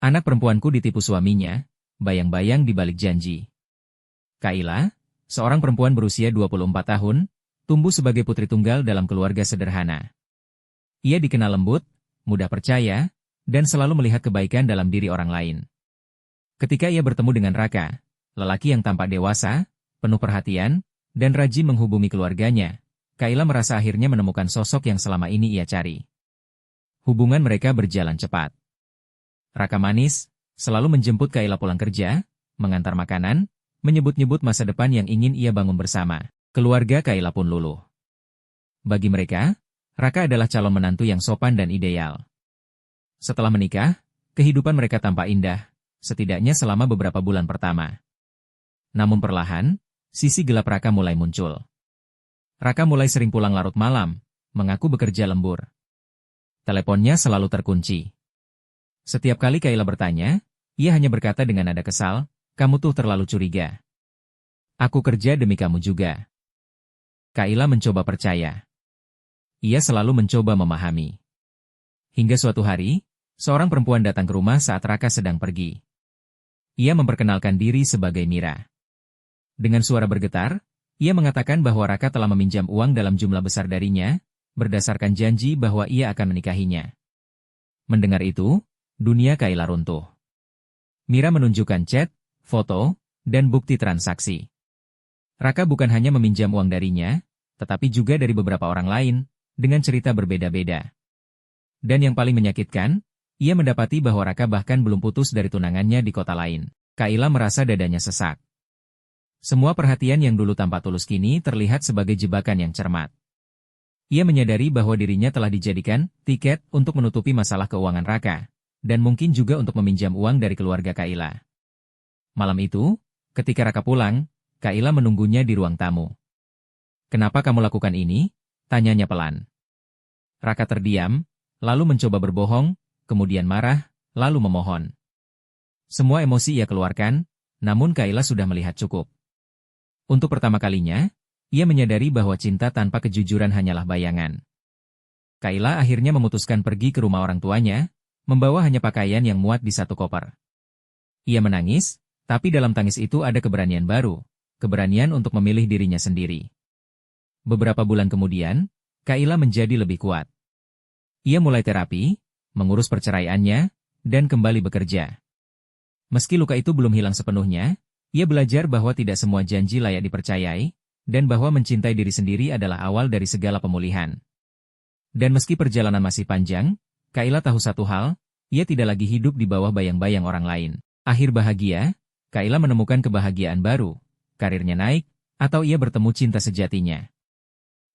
Anak perempuanku ditipu suaminya, bayang-bayang di balik janji. Kayla, seorang perempuan berusia 24 tahun, tumbuh sebagai putri tunggal dalam keluarga sederhana. Ia dikenal lembut, mudah percaya, dan selalu melihat kebaikan dalam diri orang lain. Ketika ia bertemu dengan Raka, lelaki yang tampak dewasa, penuh perhatian, dan rajin menghubungi keluarganya, Kayla merasa akhirnya menemukan sosok yang selama ini ia cari. Hubungan mereka berjalan cepat. Raka manis, selalu menjemput Kayla pulang kerja, mengantar makanan, menyebut-nyebut masa depan yang ingin ia bangun bersama. Keluarga Kayla pun luluh. Bagi mereka, Raka adalah calon menantu yang sopan dan ideal. Setelah menikah, kehidupan mereka tampak indah, setidaknya selama beberapa bulan pertama. Namun perlahan, sisi gelap Raka mulai muncul. Raka mulai sering pulang larut malam, mengaku bekerja lembur. Teleponnya selalu terkunci. Setiap kali Kayla bertanya, ia hanya berkata dengan nada kesal, "Kamu tuh terlalu curiga. Aku kerja demi kamu juga." Kayla mencoba percaya. Ia selalu mencoba memahami. Hingga suatu hari, seorang perempuan datang ke rumah saat Raka sedang pergi. Ia memperkenalkan diri sebagai Mira. Dengan suara bergetar, ia mengatakan bahwa Raka telah meminjam uang dalam jumlah besar darinya, berdasarkan janji bahwa ia akan menikahinya. Mendengar itu, dunia Kayla runtuh. Mira menunjukkan chat, foto, dan bukti transaksi. Raka bukan hanya meminjam uang darinya, tetapi juga dari beberapa orang lain, dengan cerita berbeda-beda. Dan yang paling menyakitkan, ia mendapati bahwa Raka bahkan belum putus dari tunangannya di kota lain. Kayla merasa dadanya sesak. Semua perhatian yang dulu tampak tulus kini terlihat sebagai jebakan yang cermat. Ia menyadari bahwa dirinya telah dijadikan tiket untuk menutupi masalah keuangan Raka, dan mungkin juga untuk meminjam uang dari keluarga Kayla. Malam itu, ketika Raka pulang, Kayla menunggunya di ruang tamu. "Kenapa kamu lakukan ini?" tanyanya pelan. Raka terdiam, lalu mencoba berbohong, kemudian marah, lalu memohon. Semua emosi ia keluarkan, namun Kayla sudah melihat cukup. Untuk pertama kalinya, ia menyadari bahwa cinta tanpa kejujuran hanyalah bayangan. Kayla akhirnya memutuskan pergi ke rumah orang tuanya, membawa hanya pakaian yang muat di satu koper. Ia menangis, tapi dalam tangis itu ada keberanian baru, keberanian untuk memilih dirinya sendiri. Beberapa bulan kemudian, Kayla menjadi lebih kuat. Ia mulai terapi, mengurus perceraiannya, dan kembali bekerja. Meski luka itu belum hilang sepenuhnya, ia belajar bahwa tidak semua janji layak dipercayai, dan bahwa mencintai diri sendiri adalah awal dari segala pemulihan. Dan meski perjalanan masih panjang, Kayla tahu satu hal, ia tidak lagi hidup di bawah bayang-bayang orang lain. Akhir bahagia, Kayla menemukan kebahagiaan baru, karirnya naik, atau ia bertemu cinta sejatinya.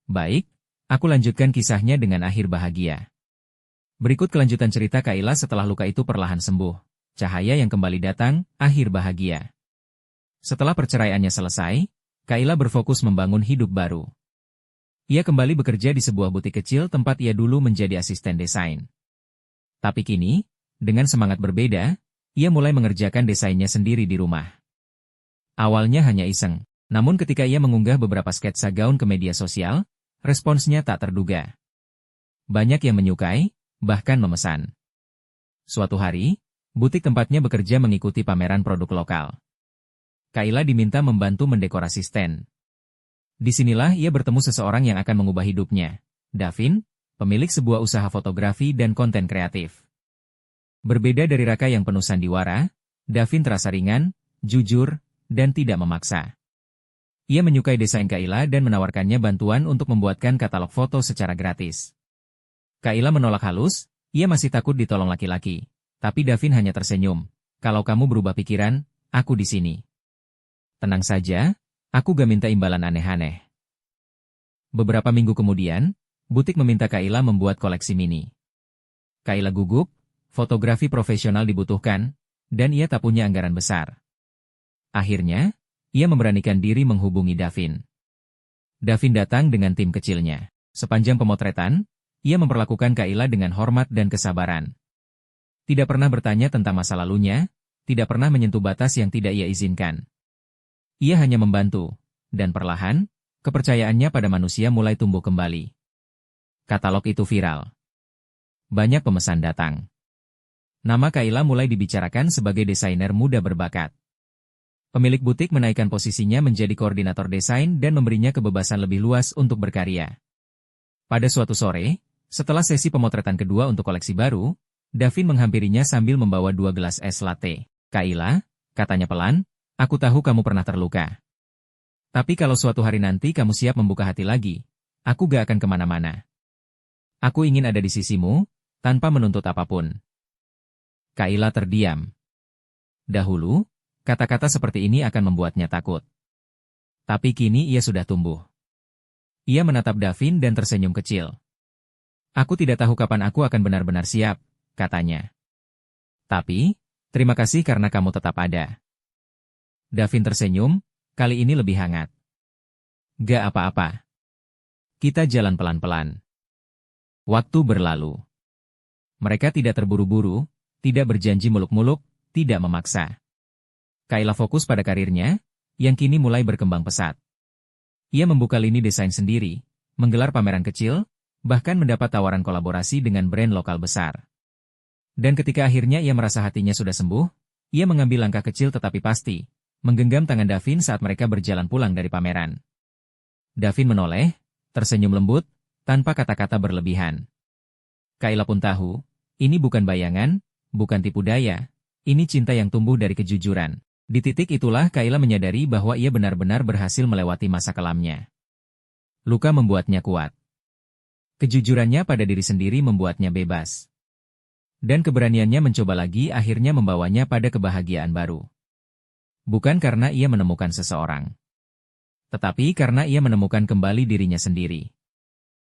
Baik, aku lanjutkan kisahnya dengan akhir bahagia. Berikut kelanjutan cerita Kayla setelah luka itu perlahan sembuh. Cahaya yang kembali datang, akhir bahagia. Setelah perceraiannya selesai, Kayla berfokus membangun hidup baru. Ia kembali bekerja di sebuah butik kecil tempat ia dulu menjadi asisten desain. Tapi kini, dengan semangat berbeda, ia mulai mengerjakan desainnya sendiri di rumah. Awalnya hanya iseng, namun ketika ia mengunggah beberapa sketsa gaun ke media sosial, responsnya tak terduga. Banyak yang menyukai, bahkan memesan. Suatu hari, butik tempatnya bekerja mengikuti pameran produk lokal. Kayla diminta membantu mendekorasi stand. Disinilah ia bertemu seseorang yang akan mengubah hidupnya, Davin, pemilik sebuah usaha fotografi dan konten kreatif. Berbeda dari Raka yang penuh sandiwara, Davin terasa ringan, jujur, dan tidak memaksa. Ia menyukai desain Kayla dan menawarkannya bantuan untuk membuatkan katalog foto secara gratis. Kayla menolak halus, ia masih takut ditolong laki-laki. Tapi Davin hanya tersenyum. "Kalau kamu berubah pikiran, aku di sini. Tenang saja, aku gak minta imbalan aneh-aneh." Beberapa minggu kemudian, butik meminta Kayla membuat koleksi mini. Kayla gugup, fotografi profesional dibutuhkan, dan ia tak punya anggaran besar. Akhirnya, ia memberanikan diri menghubungi Davin. Davin datang dengan tim kecilnya. Sepanjang pemotretan, ia memperlakukan Kayla dengan hormat dan kesabaran. Tidak pernah bertanya tentang masa lalunya, tidak pernah menyentuh batas yang tidak ia izinkan. Ia hanya membantu, dan perlahan, kepercayaannya pada manusia mulai tumbuh kembali. Katalog itu viral. Banyak pemesan datang. Nama Kayla mulai dibicarakan sebagai desainer muda berbakat. Pemilik butik menaikkan posisinya menjadi koordinator desain dan memberinya kebebasan lebih luas untuk berkarya. Pada suatu sore, setelah sesi pemotretan kedua untuk koleksi baru, Davin menghampirinya sambil membawa 2 gelas es latte. "Kayla," katanya pelan, "aku tahu kamu pernah terluka. Tapi kalau suatu hari nanti kamu siap membuka hati lagi, aku gak akan kemana-mana. Aku ingin ada di sisimu, tanpa menuntut apapun." Kayla terdiam. Dahulu, kata-kata seperti ini akan membuatnya takut. Tapi kini ia sudah tumbuh. Ia menatap Davin dan tersenyum kecil. "Aku tidak tahu kapan aku akan benar-benar siap," katanya. "Tapi, terima kasih karena kamu tetap ada." Davin tersenyum, kali ini lebih hangat. "Gak apa-apa. Kita jalan pelan-pelan." Waktu berlalu. Mereka tidak terburu-buru, tidak berjanji muluk-muluk, tidak memaksa. Kayla fokus pada karirnya, yang kini mulai berkembang pesat. Ia membuka lini desain sendiri, menggelar pameran kecil, bahkan mendapat tawaran kolaborasi dengan brand lokal besar. Dan ketika akhirnya ia merasa hatinya sudah sembuh, ia mengambil langkah kecil tetapi pasti, menggenggam tangan Davin saat mereka berjalan pulang dari pameran. Davin menoleh, tersenyum lembut, tanpa kata-kata berlebihan. Kayla pun tahu, ini bukan bayangan, bukan tipu daya, ini cinta yang tumbuh dari kejujuran. Di titik itulah Kayla menyadari bahwa ia benar-benar berhasil melewati masa kelamnya. Luka membuatnya kuat. Kejujurannya pada diri sendiri membuatnya bebas. Dan keberaniannya mencoba lagi akhirnya membawanya pada kebahagiaan baru. Bukan karena ia menemukan seseorang, tetapi karena ia menemukan kembali dirinya sendiri.